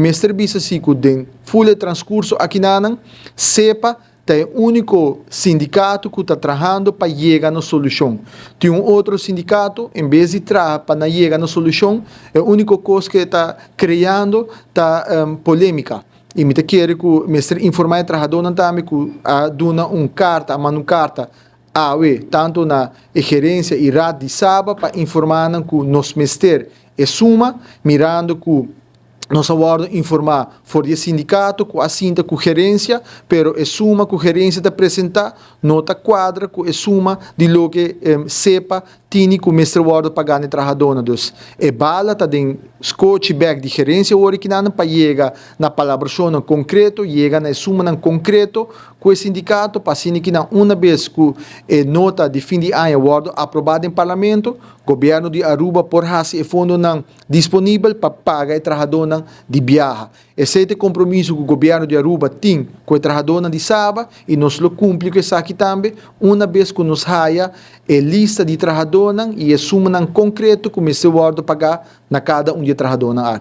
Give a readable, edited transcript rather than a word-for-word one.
Mestre bisa si ku den full transcurso aqui nanang sepa é o único sindicato que está trabalhando para chegar na solução. Tem outro sindicato, em vez de trabalhar para chegar na solução, é a única coisa que está criando polêmica. E me quero que o mestre informar o trabalhador também que dona uma carta, manda uma carta tanto na gerência e rádio de Saba para informar que nos mestre é suma, mirando que nós vamos informar for o sindicato, com a cinta com gerência, pero é suma com gerência de apresentar nota quadra, com é suma de lo que sepa, tini com o mestre guarda pagar de trabalhador. Dus é bala, tá den scotch bag de gerência, ora que não para chegar na palavra no concreto, chega na suma na concreto, com o sindicato, para assim que uma vez que a nota de fim de ano guarda aprovada em parlamento, o governo de Aruba por hasi e fundo não disponível para pagar o trabalhador de viagem. Esse é o compromisso que o governo de Aruba tem com o trabalhador de Saba e nós lo cumprimos que aqui também, uma vez que nos haja a lista de trabalhadores e a suma concreto que o mestre guarda pagar na cada de trabalhador aqui.